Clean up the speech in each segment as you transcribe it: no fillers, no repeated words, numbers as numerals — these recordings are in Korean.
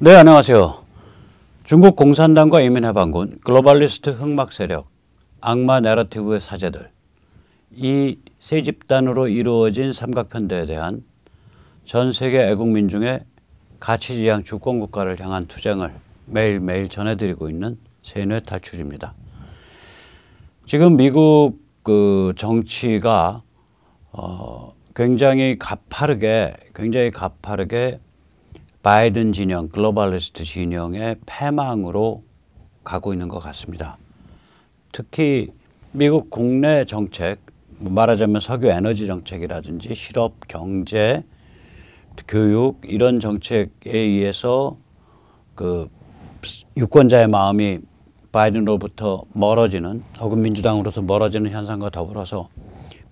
네, 안녕하세요. 중국 공산당과 이민해방군, 글로벌리스트 흑막 세력, 악마 내러티브의 사제들, 이 세 집단으로 이루어진 삼각편대에 대한 전 세계 애국민중의 가치지향 주권국가를 향한 투쟁을 매일매일 전해드리고 있는 세뇌 탈출입니다. 지금 미국 정치가 굉장히 가파르게 바이든 진영, 글로벌리스트 진영의 패망으로 가고 있는 것 같습니다. 특히 미국 국내 정책, 말하자면 석유 에너지 정책이라든지 실업, 경제, 교육 이런 정책에 의해서 유권자의 마음이 바이든으로부터 멀어지는 혹은 민주당으로부터 멀어지는 현상과 더불어서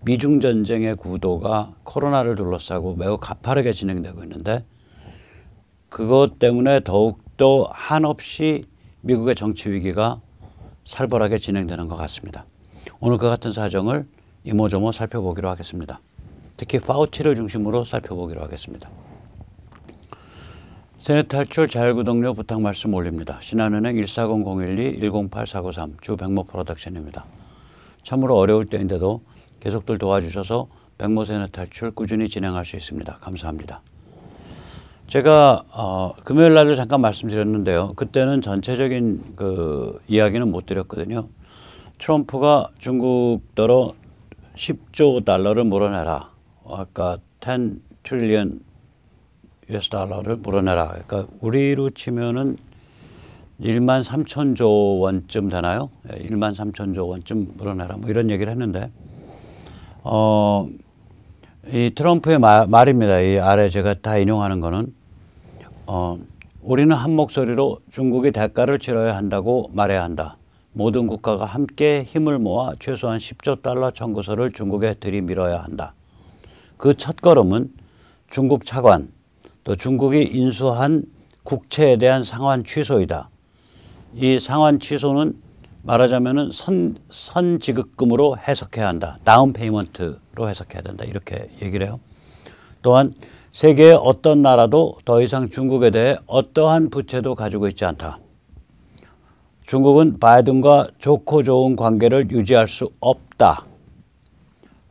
미중 전쟁의 구도가 코로나를 둘러싸고 매우 가파르게 진행되고 있는데 그것 때문에 더욱더 한없이 미국의 정치 위기가 살벌하게 진행되는 것 같습니다. 오늘 그 같은 사정을 이모저모 살펴보기로 하겠습니다. 특히 파우치를 중심으로 살펴보기로 하겠습니다. 세뇌 탈출 자율구독료 부탁 말씀 올립니다. 신한은행 140-012-108493 주 백모 프로덕션입니다. 참으로 어려울 때인데도 계속들 도와주셔서 백모 세뇌 탈출 꾸준히 진행할 수 있습니다. 감사합니다. 제가 금요일 날도 잠깐 말씀드렸는데요. 그때는 전체적인 이야기는 못 드렸거든요. 트럼프가 중국더러 10조 달러를 물어내라. 아까 10 트릴리언 US 달러를 물어내라. 그러니까 우리로 치면은 1만 3천조 원쯤 되나요? 1만 3천조 원쯤 물어내라. 뭐 이런 얘기를 했는데 이 트럼프의 말입니다. 이 아래 제가 다 인용하는 거는 우리는 한 목소리로 중국이 대가를 치러야 한다고 말해야 한다. 모든 국가가 함께 힘을 모아 최소한 10조 달러 청구서를 중국에 들이밀어야 한다. 그 첫걸음은 중국 차관 또 중국이 인수한 국채에 대한 상환 취소이다. 이 상환 취소는 말하자면은 선지급금으로 해석해야 한다. 다운 페이먼트로 해석해야 된다. 이렇게 얘기를 해요. 또한 세계의 어떤 나라도 더 이상 중국에 대해 어떠한 부채도 가지고 있지 않다. 중국은 바이든과 좋고 좋은 관계를 유지할 수 없다.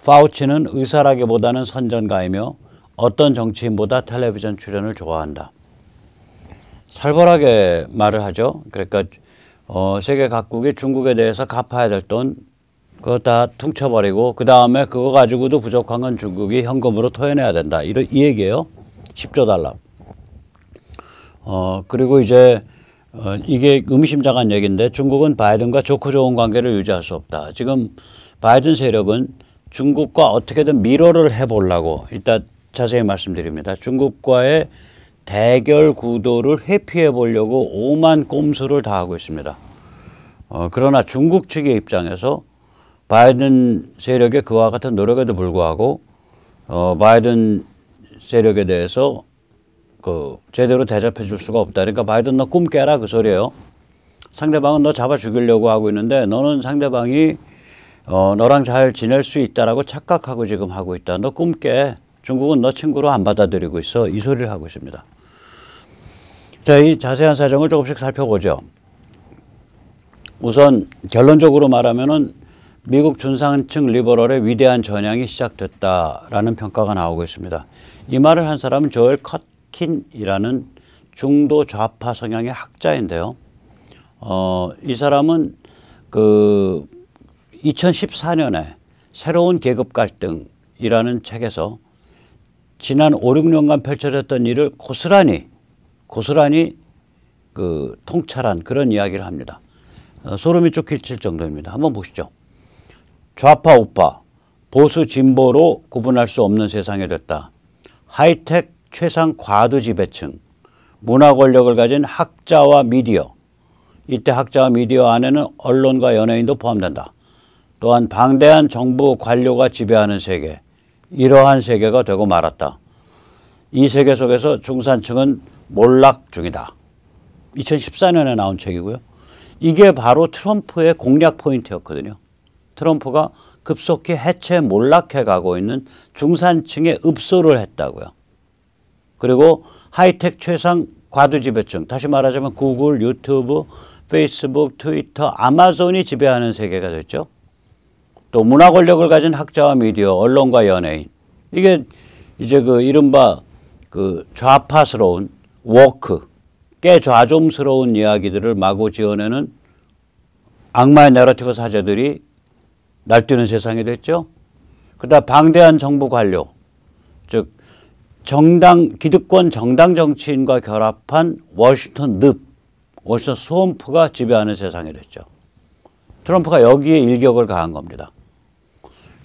파우치는 의사라기보다는 선전가이며 어떤 정치인보다 텔레비전 출연을 좋아한다. 살벌하게 말을 하죠. 그러니까 세계 각국이 중국에 대해서 갚아야 될 돈 그거 다 퉁쳐버리고 그 다음에 그거 가지고도 부족한 건 중국이 현금으로 토해내야 된다. 이 얘기예요. 10조 달러. 그리고 이제 이게 의미심장한 얘기인데 중국은 바이든과 좋고 좋은 관계를 유지할 수 없다. 지금 바이든 세력은 중국과 어떻게든 미러를 해보려고 이따 자세히 말씀드립니다. 중국과의 대결 구도를 회피해 보려고 오만 꼼수를 다 하고 있습니다. 그러나 중국 측의 입장에서 바이든 세력의 그와 같은 노력에도 불구하고 바이든 세력에 대해서 제대로 대접해 줄 수가 없다. 그러니까 바이든 너 꿈 깨라 그 소리예요. 상대방은 너 잡아 죽이려고 하고 있는데 너는 상대방이 너랑 잘 지낼 수 있다라고 착각하고 지금 하고 있다. 너 꿈 깨. 중국은 너 친구로 안 받아들이고 있어. 이 소리를 하고 있습니다. 자, 이 자세한 사정을 조금씩 살펴보죠. 우선 결론적으로 말하면은 미국 중산층 리버럴의 위대한 전향이 시작됐다라는 평가가 나오고 있습니다. 이 말을 한 사람은 조엘 컷킨이라는 중도 좌파 성향의 학자인데요. 이 사람은 2014년에 새로운 계급 갈등이라는 책에서 지난 5, 6년간 펼쳐졌던 일을 고스란히 통찰한 그런 이야기를 합니다. 소름이 쫓길 정도입니다. 한번 보시죠. 좌파 우파 보수 진보로 구분할 수 없는 세상이 됐다. 하이텍 최상 과도 지배층 문화 권력을 가진 학자와 미디어 이때 학자와 미디어 안에는 언론과 연예인도 포함된다. 또한 방대한 정부 관료가 지배하는 세계 이러한 세계가 되고 말았다. 이 세계 속에서 중산층은 몰락 중이다. 2014년에 나온 책이고요. 이게 바로 트럼프의 공략 포인트였거든요. 트럼프가 급속히 해체 몰락해 가고 있는 중산층에 읍소를 했다고요. 그리고 하이텍 최상 과두지배층, 다시 말하자면 구글, 유튜브, 페이스북, 트위터, 아마존이 지배하는 세계가 됐죠. 또 문화 권력을 가진 학자와 미디어, 언론과 연예인. 이게 이제 그 이른바 그 좌파스러운 워크, 꽤 좌좀스러운 이야기들을 마구 지어내는 악마의 내러티브 사제들이 날뛰는 세상이 됐죠. 그다음 방대한 정부 관료, 즉 기득권 정당 정치인과 결합한 워싱턴 스왑프가 지배하는 세상이 됐죠. 트럼프가 여기에 일격을 가한 겁니다.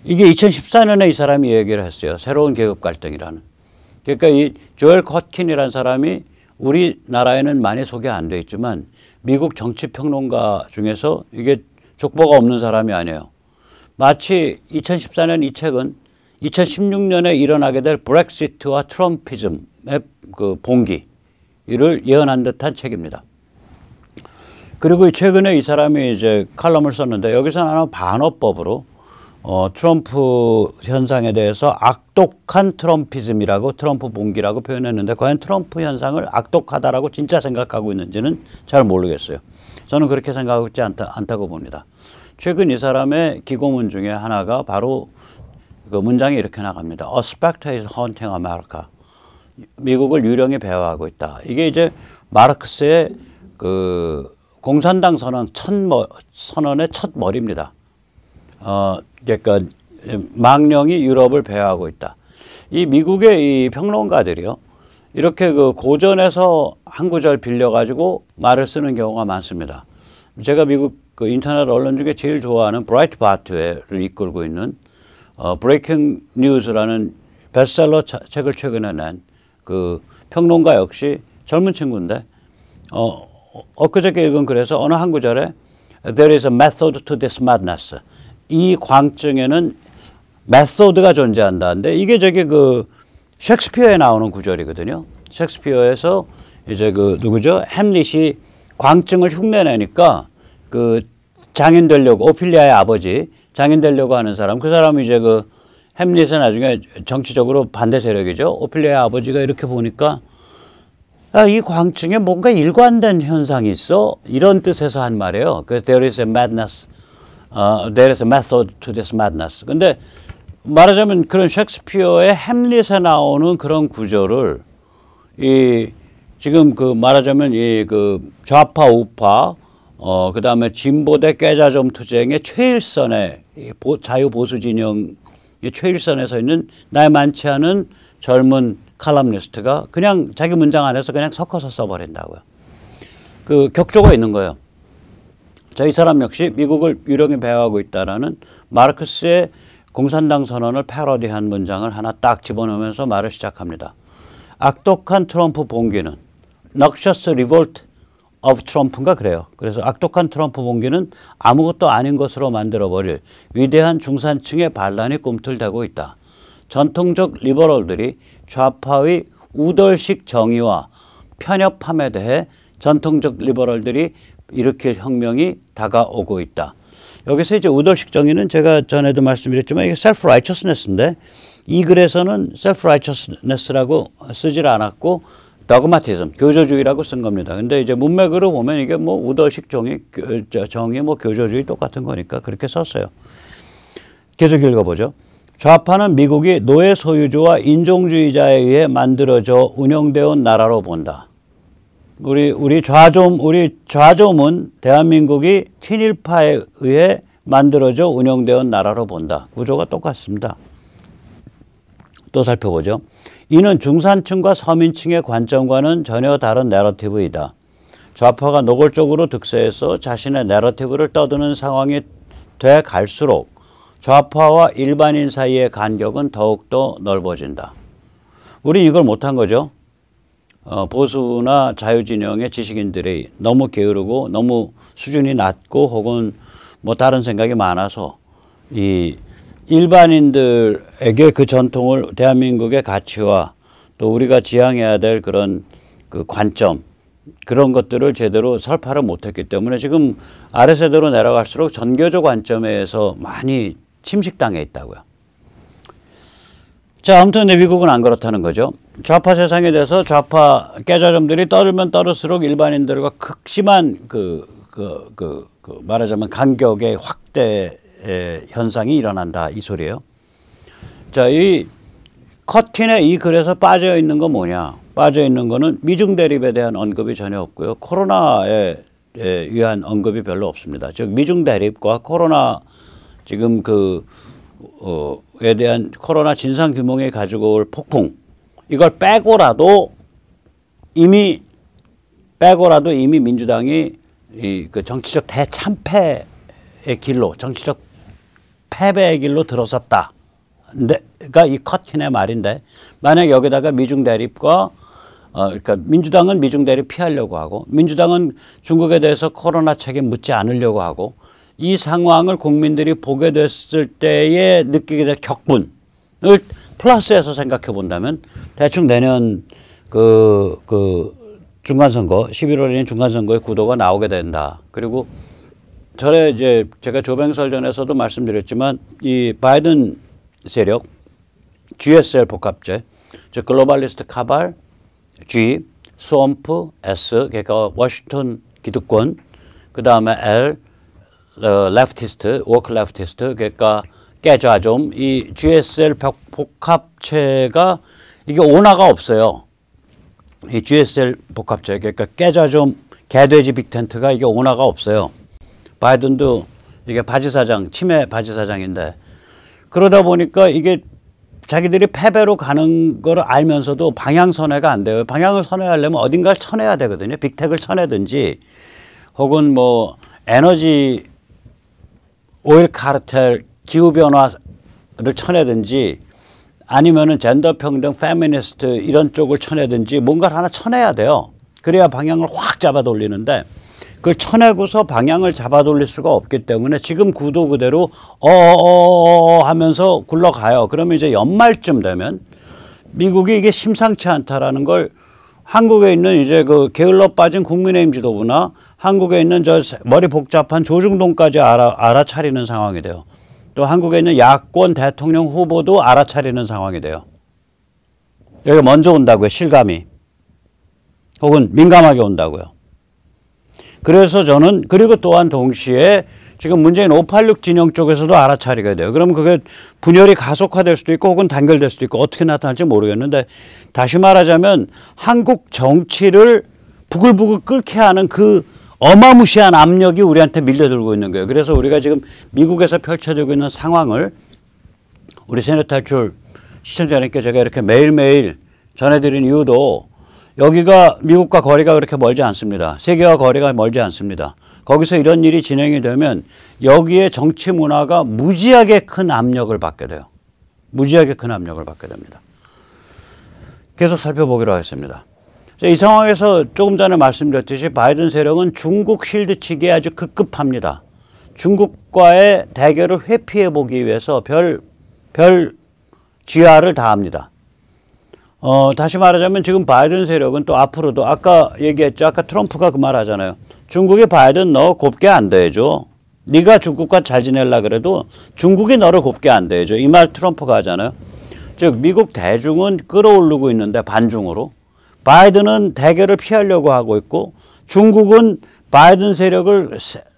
이게 2014년에 이 사람이 얘기를 했어요. 새로운 계급 갈등이라는. 그러니까 이 조엘 커튼이라는 사람이 우리나라에는 많이 소개 안 돼 있지만 미국 정치평론가 중에서 이게 족보가 없는 사람이 아니에요. 마치 2014년 이 책은 2016년에 일어나게 될 브렉시트와 트럼피즘의 그 봉기를 예언한 듯한 책입니다. 그리고 최근에 이 사람이 이제 칼럼을 썼는데 여기서는 아마 반어법으로 트럼프 현상에 대해서 악독한 트럼피즘이라고 트럼프 봉기라고 표현했는데 과연 트럼프 현상을 악독하다라고 진짜 생각하고 있는지는 잘 모르겠어요. 저는 그렇게 생각하고 있지 않다고 봅니다. 최근 이 사람의 기고문 중에 하나가 바로 그 문장이 이렇게 나갑니다. A specter is haunting America. 미국을 유령이 배회하고 있다. 이게 이제 마르크스의 그 공산당 선언의 첫 머리입니다. 그러니까 망령이 유럽을 배회하고 있다. 이 미국의 이 평론가들이요. 이렇게 그 고전에서 한 구절 빌려가지고 말을 쓰는 경우가 많습니다. 제가 미국 그 인터넷 언론 중에 제일 좋아하는 브라이트바트를 이끌고 있는 브레이킹 뉴스라는 베스트셀러 책을 최근에 낸 그 평론가 역시 젊은 친구인데 엊그저께 읽은 글에서 어느 한 구절에 There is a method to this madness. 이 광증에는 메소드가 존재한다. 근데 이게 저기 그 셰익스피어에 나오는 구절이거든요. 셰익스피어에서 이제 그 누구죠? 햄릿이 광증을 흉내내니까 그 장인 되려고 오피리아의 아버지 장인 되려고 하는 사람 그 사람이 이제 그 햄릿은 나중에 정치적으로 반대 세력이죠. 오피리아의 아버지가 이렇게 보니까 이 광증에 뭔가 일관된 현상이 있어 이런 뜻에서 한 말이에요. 그래서 there is a madness, there is a method to this madness. 근데 말하자면 그런 셰익스피어의 햄릿에 나오는 그런 구조를 지금 그 말하자면 그 좌파 우파 그 다음에 진보 대 꾀자점 투쟁의 최일선에 자유보수 진영의 최일선에 서 있는 나이 많지 않은 젊은 칼럼니스트가 그냥 자기 문장 안에서 그냥 섞어서 써버린다고요. 그 격조가 있는 거예요. 자, 이 사람 역시 미국을 유령이 배회하고 있다라는 마르크스의 공산당 선언을 패러디한 문장을 하나 딱 집어넣으면서 말을 시작합니다. 악독한 트럼프 봉기는 Noxious Revolt of Trump인가 그래요. 그래서 악독한 트럼프 봉기는 아무것도 아닌 것으로 만들어버릴 위대한 중산층의 반란이 꿈틀대고 있다. 전통적 리버럴들이 좌파의 우덜식 정의와 편협함에 대해 전통적 리버럴들이 일으킬 혁명이 다가오고 있다. 여기서 이제 우덜식 정의는 제가 전에도 말씀드렸지만 이게 self-righteousness인데 이 글에서는 self-righteousness라고 쓰질 않았고 dogmatism, 교조주의라고 쓴 겁니다. 근데 이제 문맥으로 보면 이게 뭐 우덜식 정의 뭐 교조주의 똑같은 거니까 그렇게 썼어요. 계속 읽어보죠. 좌파는 미국이 노예 소유주와 인종주의자에 의해 만들어져 운영되어 온 나라로 본다. 우리 좌좀은 대한민국이 친일파에 의해 만들어져 운영되어 온 나라로 본다. 구조가 똑같습니다. 또 살펴보죠. 이는 중산층과 서민층의 관점과는 전혀 다른 내러티브이다. 좌파가 노골적으로 득세해서 자신의 내러티브를 떠드는 상황이 돼 갈수록 좌파와 일반인 사이의 간격은 더욱더 넓어진다. 우린 이걸 못한 거죠. 보수나 자유진영의 지식인들이 너무 게으르고 너무 수준이 낮고 혹은 뭐 다른 생각이 많아서 이 일반인들에게 그 전통을 대한민국의 가치와 또 우리가 지향해야 될 그런 그 관점 그런 것들을 제대로 설파를 못했기 때문에 지금 아래세대로 내려갈수록 전교조 관점에서 많이 침식당해 있다고요. 자, 아무튼 미국은 안 그렇다는 거죠. 좌파 세상에 대해서 좌파 깨자점들이 떠들면 떠들수록 일반인들과 극심한 말하자면 간격의 확대 현상이 일어난다 이 소리예요. 자, 이 커튼에 이 글에서 빠져 있는 건 뭐냐? 빠져 있는 거는 미중 대립에 대한 언급이 전혀 없고요. 코로나에 위한 언급이 별로 없습니다. 즉 미중 대립과 코로나 지금 에 대한 코로나 진상 규모에 가지고 올 폭풍 이걸 빼고라도 이미 민주당이 그 정치적 대참패의 길로 정치적 패배의 길로 들어섰다. 그러니까 이 커튼의 말인데 만약 여기다가 미중 대립과 그러니까 민주당은 미중 대립 피하려고 하고 민주당은 중국에 대해서 코로나 책임 묻지 않으려고 하고 이 상황을 국민들이 보게 됐을 때에 느끼게 될 격분을 플러스해서 생각해 본다면 대충 내년 중간선거 11월에는 중간선거의 구도가 나오게 된다. 그리고 전에 이제 제가 조병설전에서도 말씀드렸지만 이 바이든 세력 GSL 복합체 즉 글로벌리스트 카발 G, 스왑프 S 그러니까 워싱턴 기득권 그 다음에 L 레프티스트, 워크 레프티스트 그러니까 깨좌좀 이 GSL 복합체가 이게 온화가 없어요. 이 GSL 복합체 그러니까 깨좌좀 개돼지 빅텐트가 이게 온화가 없어요. 바이든도 이게 바지사장 치매 바지사장인데 그러다 보니까 이게 자기들이 패배로 가는 걸 알면서도 방향 선회가 안 돼요. 방향을 선회하려면 어딘가를 쳐내야 되거든요. 빅텍을 쳐내든지 혹은 뭐 에너지 오일 카르텔 기후변화를 쳐내든지 아니면은 젠더 평등 페미니스트 이런 쪽을 쳐내든지 뭔가를 하나 쳐내야 돼요. 그래야 방향을 확 잡아 돌리는데 그걸 쳐내고서 방향을 잡아 돌릴 수가 없기 때문에 지금 구도 그대로 하면서 굴러가요. 그러면 이제 연말쯤 되면 미국이 이게 심상치 않다라는 걸 한국에 있는 이제 그 게을러 빠진 국민의힘 지도부나 한국에 있는 저 머리 복잡한 조중동까지 알아차리는 상황이 돼요. 또 한국에 있는 야권 대통령 후보도 알아차리는 상황이 돼요. 여기가 먼저 온다고요. 실감이. 혹은 민감하게 온다고요. 그래서 저는 그리고 또한 동시에 지금 문재인 586 진영 쪽에서도 알아차리게 돼요. 그러면 그게 분열이 가속화될 수도 있고 혹은 단결될 수도 있고 어떻게 나타날지 모르겠는데 다시 말하자면 한국 정치를 부글부글 끓게 하는 그 어마무시한 압력이 우리한테 밀려들고 있는 거예요. 그래서 우리가 지금 미국에서 펼쳐지고 있는 상황을 우리 세뇌 탈출 시청자님께 제가 이렇게 매일매일 전해드린 이유도 여기가 미국과 거리가 그렇게 멀지 않습니다. 세계와 거리가 멀지 않습니다. 거기서 이런 일이 진행이 되면 여기에 정치 문화가 무지하게 큰 압력을 받게 돼요. 무지하게 큰 압력을 받게 됩니다. 계속 살펴보기로 하겠습니다. 이 상황에서 조금 전에 말씀드렸듯이 바이든 세력은 중국 실드치기에 아주 급급합니다. 중국과의 대결을 회피해 보기 위해서 별 쥐하를 다합니다. 다시 말하자면 지금 바이든 세력은 또 앞으로도 아까 얘기했죠. 아까 트럼프가 그 말 하잖아요. 중국이 바이든 너 곱게 안 대해줘. 네가 중국과 잘 지내려고 그래도 중국이 너를 곱게 안 대해줘. 이 말 트럼프가 하잖아요. 즉 미국 대중은 끌어오르고 있는데 반중으로 바이든은 대결을 피하려고 하고 있고 중국은 바이든 세력을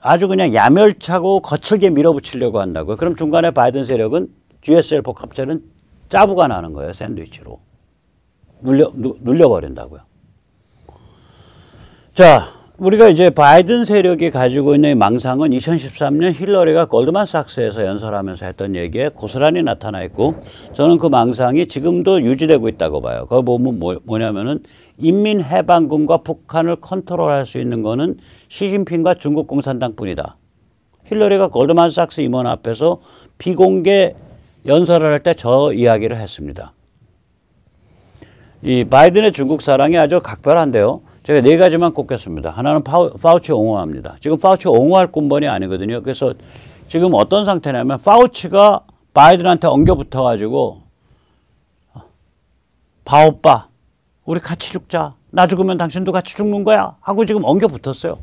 아주 그냥 야멸차고 거칠게 밀어붙이려고 한다고요. 그럼 중간에 바이든 세력은 GSL 복합체는 짜부가 나는 거예요. 샌드위치로. 눌려버린다고요. 자, 우리가 이제 바이든 세력이 가지고 있는 망상은 2013년 힐러리가 골드만삭스에서 연설하면서 했던 얘기에 고스란히 나타나 있고 저는 그 망상이 지금도 유지되고 있다고 봐요. 그거 보면 뭐냐면은 인민해방군과 북한을 컨트롤할 수 있는 거는 시진핑과 중국 공산당뿐이다. 힐러리가 골드만삭스 임원 앞에서 비공개 연설을 할 때 저 이야기를 했습니다. 이 바이든의 중국 사랑이 아주 각별한데요. 제가 네 가지만 꼽겠습니다. 하나는 파우치 옹호합니다. 지금 파우치 옹호할 군번이 아니거든요. 그래서 지금 어떤 상태냐면 파우치가 바이든한테 엉겨 붙어가지고 봐 오빠 우리 같이 죽자. 나 죽으면 당신도 같이 죽는 거야. 하고 지금 엉겨 붙었어요.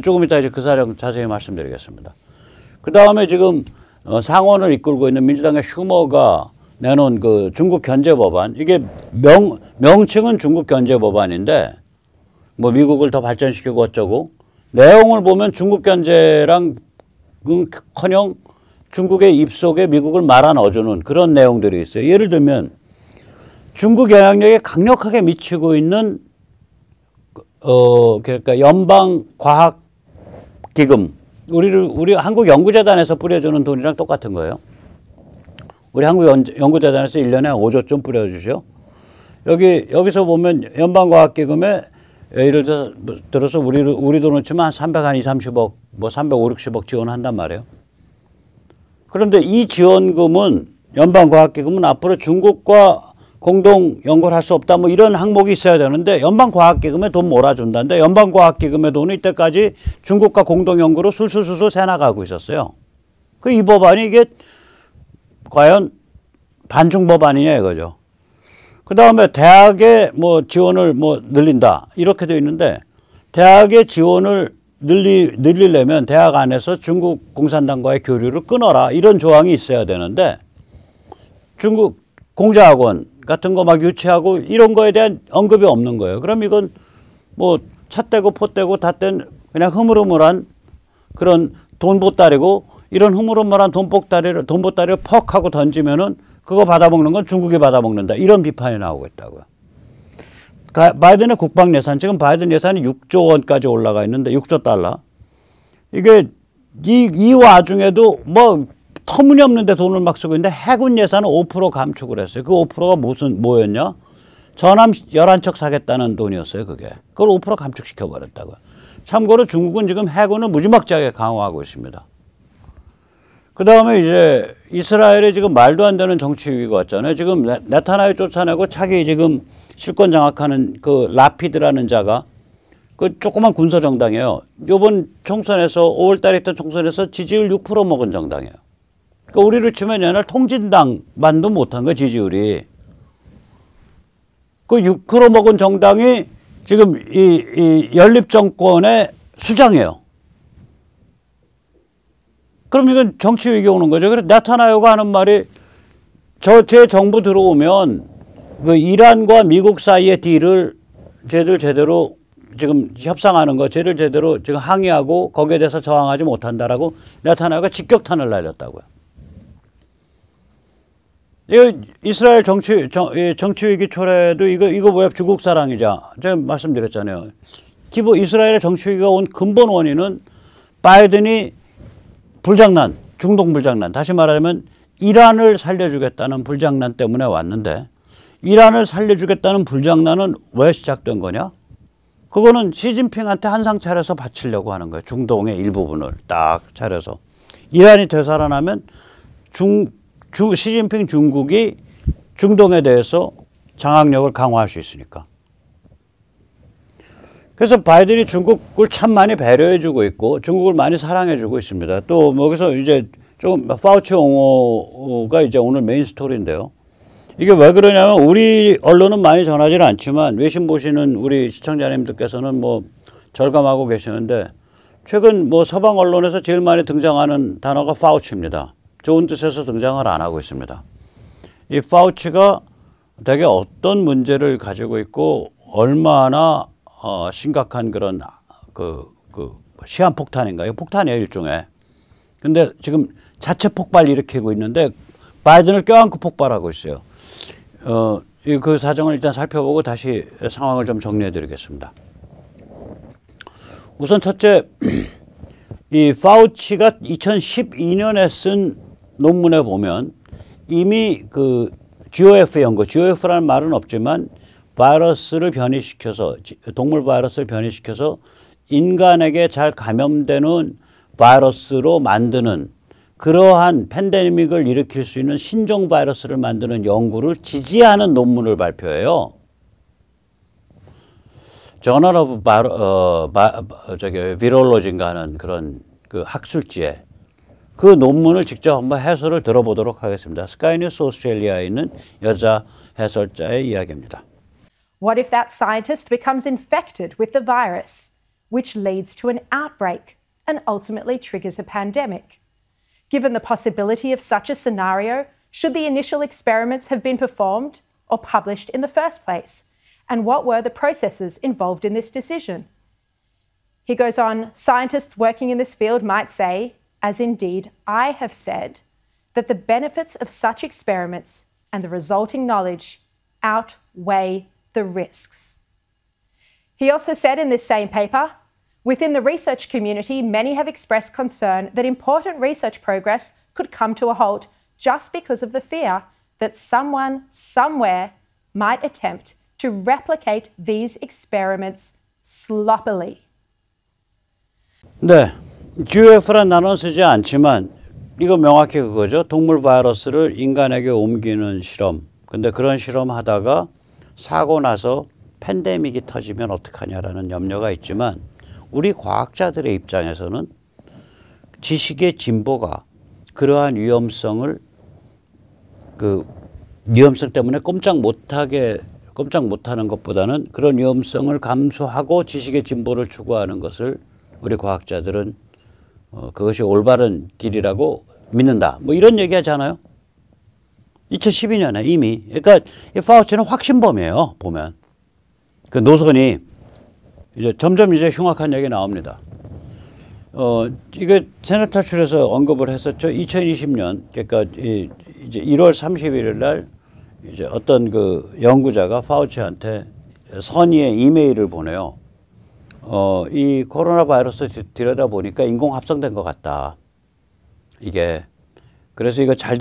조금 이따 이제 그 사정 자세히 말씀드리겠습니다. 그 다음에 지금 상원을 이끌고 있는 민주당의 슈머가 내놓은 그 중국 견제 법안, 이게 명칭은 중국 견제 법안인데 뭐 미국을 더 발전시키고 어쩌고, 내용을 보면 중국 견제랑 커녕 중국의 입속에 미국을 말아 넣어주는 그런 내용들이 있어요. 예를 들면 중국 영향력에 강력하게 미치고 있는 그러니까 연방과학기금, 우리 한국연구재단에서 뿌려주는 돈이랑 똑같은 거예요. 우리 한국연구재단에서 1년에 5조쯤 뿌려주죠. 여기서 보면 연방과학기금에 예를 들어서 우리 돈을 치면 한 330억, 뭐 350, 60억 지원한단 말이에요. 그런데 이 지원금은, 연방과학기금은 앞으로 중국과 공동 연구를 할 수 없다, 뭐 이런 항목이 있어야 되는데 연방과학기금에 돈 몰아준다는데, 연방과학기금의 돈은 이때까지 중국과 공동 연구로 술술술술 새나가고 있었어요. 이 법안이 이게 과연 반중 법안이냐 이거죠. 그 다음에 대학의 뭐 지원을 뭐 늘린다 이렇게 되어 있는데, 대학의 지원을 늘리려면 대학 안에서 중국 공산당과의 교류를 끊어라 이런 조항이 있어야 되는데, 중국 공자학원 같은 거 막 유치하고 이런 거에 대한 언급이 없는 거예요. 그럼 이건 뭐 찻대고 포대고 닷댄 그냥 흐물흐물한 그런 돈보따리고, 이런 흐물흐물한 돈보따리를 퍽 하고 던지면은 그거 받아먹는 건 중국이 받아먹는다, 이런 비판이 나오고 있다고요. 바이든의 국방 예산, 지금 바이든 예산이 6조 원까지 올라가 있는데, 6조 달러. 이게 이 와중에도 뭐 터무니없는 데 돈을 막 쓰고 있는데, 해군 예산은 5% 감축을 했어요. 그 5%가 뭐였냐? 전함 11척 사겠다는 돈이었어요, 그게. 그걸 5% 감축시켜 버렸다고요. 참고로 중국은 지금 해군을 무지막지하게 강화하고 있습니다. 그 다음에 이제 이스라엘에 지금 말도 안 되는 정치 위기가 왔잖아요. 지금 네타냐후 쫓아내고 차기 지금 실권 장악하는 그 라피드라는 자가 그 조그만 군소 정당이에요. 이번 총선에서 5월달에 있던 총선에서 지지율 6% 먹은 정당이에요. 그러니까 우리를 치면 옛날 통진당만도 못한 거예요, 지지율이. 그 6% 먹은 정당이 지금 이 연립정권의 수장이에요. 그럼 이건 정치 위기 오는 거죠. 그래서 네타냐후가 하는 말이, 제 정부 들어오면 그 이란과 미국 사이의 딜을 쟤들 제대로 지금 협상하는 거, 쟤를 제대로 지금 항의하고 거기에 대해서 저항하지 못한다라고 네타냐후가 직격탄을 날렸다고요. 이 이스라엘 정치 위기 초래도 이거 뭐야, 중국 사랑이자 제가 말씀드렸잖아요. 이스라엘의 정치 위기가 온 근본 원인은 바이든이 불장난, 중동 불장난, 다시 말하자면 이란을 살려주겠다는 불장난 때문에 왔는데, 이란을 살려주겠다는 불장난은 왜 시작된 거냐? 그거는 시진핑한테 한상 차려서 바치려고 하는 거예요. 중동의 일부분을 딱 차려서. 이란이 되살아나면 시진핑 중국이 중동에 대해서 장악력을 강화할 수 있으니까. 그래서 바이든이 중국을 참 많이 배려해주고 있고 중국을 많이 사랑해주고 있습니다. 또 뭐 여기서 이제 좀 파우치 옹호가 이제 오늘 메인 스토리인데요. 이게 왜 그러냐면, 우리 언론은 많이 전하지는 않지만 외신 보시는 우리 시청자님들께서는 뭐 절감하고 계시는데, 최근 뭐 서방 언론에서 제일 많이 등장하는 단어가 파우치입니다. 좋은 뜻에서 등장을 안 하고 있습니다. 이 파우치가 되게 어떤 문제를 가지고 있고 얼마나 심각한 그런 시한폭탄인가요? 폭탄이에요, 일종의. 근데 지금 자체 폭발 일으키고 있는데 바이든을 껴안고 폭발하고 있어요. 그 사정을 일단 살펴보고 다시 상황을 좀 정리해 드리겠습니다. 우선 첫째, 이 파우치가 2012년에 쓴 논문에 보면 이미 그 GOF 연구, GOF라는 말은 없지만 바이러스를 변이시켜서, 동물 바이러스를 변이시켜서 인간에게 잘 감염되는 바이러스로 만드는, 그러한 팬데믹을 일으킬 수 있는 신종 바이러스를 만드는 연구를 지지하는 논문을 발표해요. Journal of Virology인가 하는 그런 그 학술지에 그 논문을 직접 한번 해설을 들어보도록 하겠습니다. 스카이뉴스 오스트레일리아에 있는 여자 해설자의 이야기입니다. What if that scientist becomes infected with the virus, which leads to an outbreak and ultimately triggers a pandemic? Given the possibility of such a scenario, Should the initial experiments have been performed or published in the first place? And what were the processes involved in this decision? He goes on, scientists working in this field might say, as indeed I have said, that the benefits of such experiments and the resulting knowledge outweigh the risks. He also said in this same paper, within the research community, many have expressed concern that important research progress could come to a halt just because of the fear that someone, somewhere, might attempt to replicate these experiments sloppily. 네, GOF란 단어는 쓰지 않지만 이거 명확히 그거죠. 동물 바이러스를 인간에게 옮기는 실험. 근데 그런 실험 하다가 사고 나서 팬데믹이 터지면 어떡하냐라는 염려가 있지만 우리 과학자들의 입장에서는 지식의 진보가 그러한 위험성 때문에 꼼짝 못하는 것보다는 그런 위험성을 감수하고 지식의 진보를 추구하는 것을 우리 과학자들은 그것이 올바른 길이라고 믿는다. 뭐 이런 얘기 하잖아요. 2012년에 이미. 그러니까 이 파우치는 확신범이에요. 보면. 그 노선이 이제 점점 이제 흉악한 얘기 나옵니다. 이게 세네타출에서 언급을 했었죠. 2020년, 그러니까 이제 1월 31일 날 이제 어떤 그 연구자가 파우치한테 선의의 이메일을 보내요. 이 코로나 바이러스 들여다 보니까 인공 합성된 것 같다. 이게 그래서 이거 잘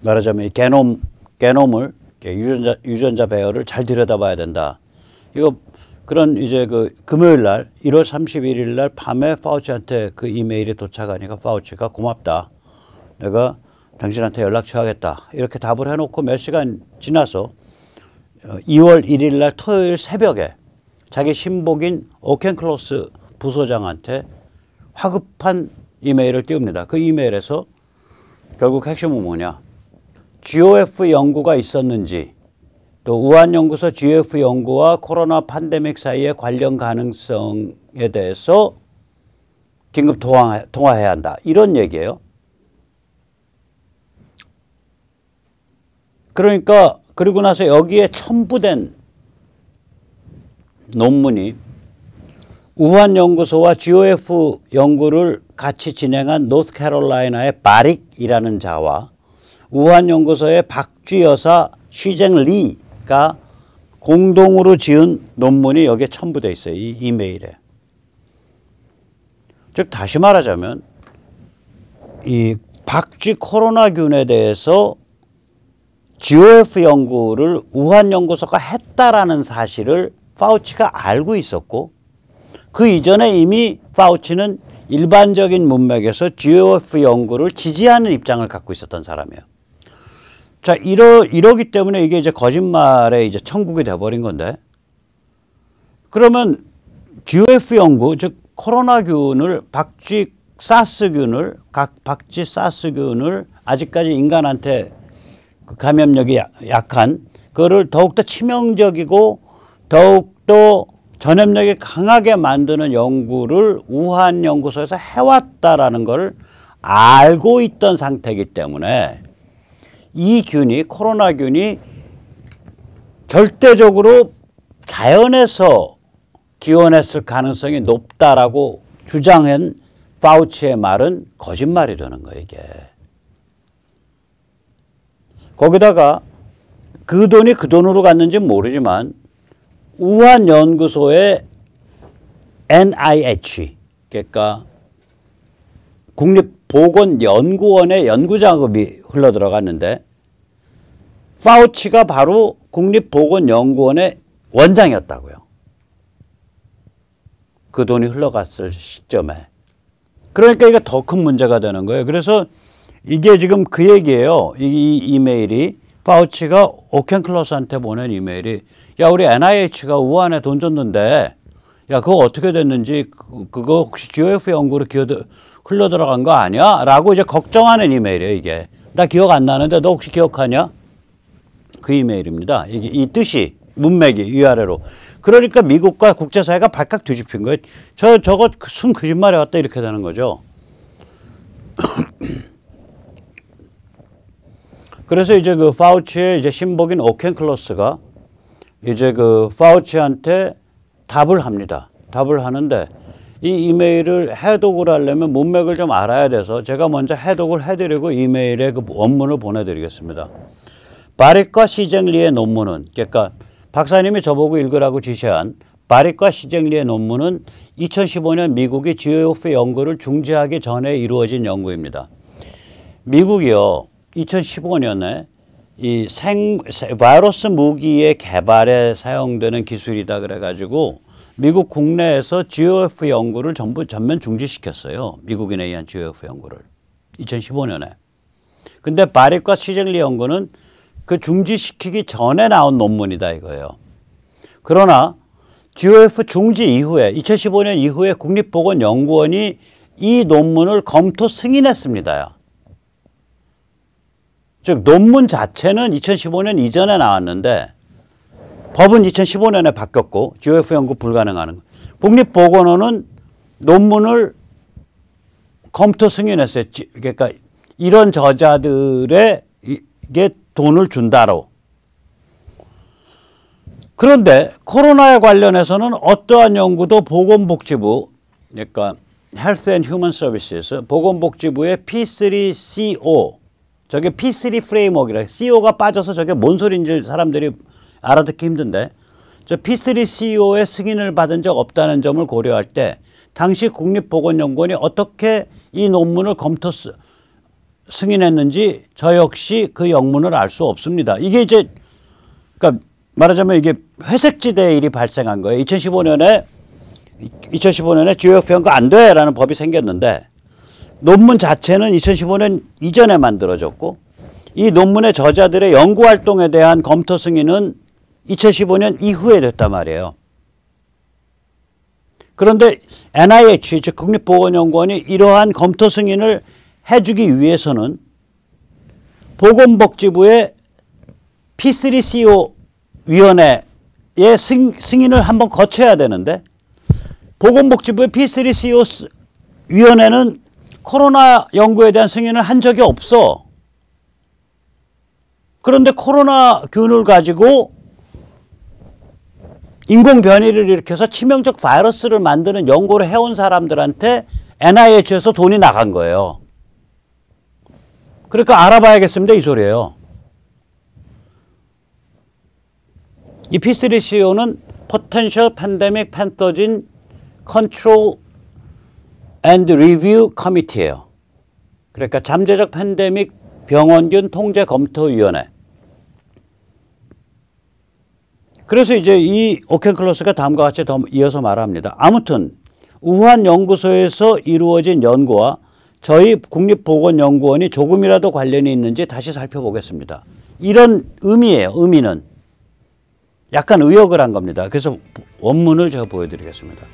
말하자면 이 게놈을 유전자 배열을 잘 들여다봐야 된다. 이거 그런 이제 그 금요일 날 1월 31일 날 밤에 파우치한테 그 이메일이 도착하니까 파우치가 고맙다. 내가 당신한테 연락 줘야겠다. 이렇게 답을 해놓고 몇 시간 지나서 2월 1일 날 토요일 새벽에 자기 신복인 오켄클로스 부소장한테 화급한 이메일을 띄웁니다. 그 이메일에서 결국 핵심은 뭐냐. GOF 연구가 있었는지 또 우한연구소 GOF 연구와 코로나 팬데믹 사이의 관련 가능성에 대해서 긴급 통화해야 한다. 이런 얘기예요. 그러니까 그리고 나서 여기에 첨부된 논문이 우한연구소와 GOF 연구를 같이 진행한 노스캐롤라이나의 바릭이라는 자와 우한연구소의 박쥐 여사 쉬쟁 리가 공동으로 지은 논문이 여기에 첨부되어 있어요. 이 이메일에. 즉 다시 말하자면 이 박쥐 코로나균에 대해서 GOF 연구를 우한연구소가 했다라는 사실을 파우치가 알고 있었고 그 이전에 이미 파우치는 일반적인 문맥에서 GOF 연구를 지지하는 입장을 갖고 있었던 사람이에요. 자, 이러기 때문에 이게 이제 거짓말의 이제 천국이 돼버린 건데 그러면 GOF 연구, 즉 코로나균을 박쥐 사스균을 아직까지 인간한테 감염력이 약한 그거를 더욱더 치명적이고 더욱더 전염력이 강하게 만드는 연구를 우한 연구소에서 해왔다라는 걸 알고 있던 상태이기 때문에 이 균이 코로나균이 절대적으로 자연에서 기원했을 가능성이 높다라고 주장한 파우치의 말은 거짓말이 되는 거예요, 이게. 거기다가 그 돈이 그 돈으로 갔는지는 모르지만 우한 연구소의 NIH, 그러니까 국립보건연구원의 연구자금이 흘러들어갔는데 파우치가 바로 국립보건연구원의 원장이었다고요. 그 돈이 흘러갔을 시점에. 그러니까 이게 더 큰 문제가 되는 거예요. 그래서 이게 지금 그 얘기예요. 이 이메일이 파우치가 오켄클로스한테 보낸 이메일이 야 우리 NIH가 우한에 돈 줬는데 야 그거 어떻게 됐는지 그거 혹시 GOF 연구로 흘러들어간 거 아니야? 라고 이제 걱정하는 이메일이에요. 이게. 나 기억 안 나는데 너 혹시 기억하냐? 그 이메일입니다. 이게 이 뜻이 문맥이 위아래로. 그러니까 미국과 국제사회가 발칵 뒤집힌 거예요. 저거 순 거짓말이 왔다 이렇게 되는 거죠. 그래서 이제 그 파우치의 이제 신복인 오켄클로스가 이제 그 파우치한테 답을 합니다. 답을 하는데 이 이메일을 해독을 하려면 문맥을 좀 알아야 돼서 제가 먼저 해독을 해드리고 이메일에 그 원문을 보내드리겠습니다. 바릭과 시쟁리의 논문은, 그러니까 박사님이 저보고 읽으라고 지시한 바릭과 시쟁리의 논문은 2015년 미국이 GOF 연구를 중지하기 전에 이루어진 연구입니다. 미국이요, 2015년에 이 바이러스 무기의 개발에 사용되는 기술이다 그래가지고 미국 국내에서 GOF 연구를 전면 중지시켰어요. 미국인에 의한 GOF 연구를 2015년에. 근데 바릭과 시쟁리 연구는 그 중지시키기 전에 나온 논문이다 이거예요. 그러나 GOF 중지 이후에 2015년 이후에 국립보건연구원이 이 논문을 검토 승인했습니다. 즉 논문 자체는 2015년 이전에 나왔는데 법은 2015년에 바뀌었고 GOF 연구 불가능하는 거. 국립보건원은 논문을 검토 승인했어요. 그러니까 이런 저자들에게 돈을 준다로. 그런데 코로나에 관련해서는 어떠한 연구도 보건복지부, 그러니까 Health and Human Services, 보건복지부의 P3CO, 저게 P3 프레임워크라, CO가 빠져서 저게 뭔 소리인지 사람들이 알아듣기 힘든데, 저 P3CO의 승인을 받은 적 없다는 점을 고려할 때 당시 국립보건연구원이 어떻게 이 논문을 검토 승인했는지 저 역시 그 영문을 알 수 없습니다. 이게 이제 그러니까 말하자면 이게 회색지대의 일이 발생한 거예요. 2015년에 GOF 연구 안 돼라는 법이 생겼는데 논문 자체는 2015년 이전에 만들어졌고 이 논문의 저자들의 연구 활동에 대한 검토 승인은 2015년 이후에 됐단 말이에요. 그런데 NIH, 즉 국립보건연구원이 이러한 검토 승인을 해주기 위해서는 보건복지부의 P3CO 위원회의 승인을 한번 거쳐야 되는데 보건복지부의 P3CO 위원회는 코로나 연구에 대한 승인을 한 적이 없어. 그런데 코로나균을 가지고 인공 변이를 일으켜서 치명적 바이러스를 만드는 연구를 해온 사람들한테 NIH에서 돈이 나간 거예요. 그러니까 알아봐야겠습니다 이 소리예요. 이 P3CO는 Potential Pandemic Pathogen Control and Review Committee예요. 그러니까 잠재적 팬데믹 병원균 통제 검토위원회. 그래서 이제 이 오켄클로스가 다음과 같이 더 이어서 말합니다. 아무튼 우한 연구소에서 이루어진 연구와 저희 국립보건연구원이 조금이라도 관련이 있는지 다시 살펴보겠습니다. 이런 의미예요. 의미는. 약간 의역을 한 겁니다. 그래서 원문을 제가 보여드리겠습니다.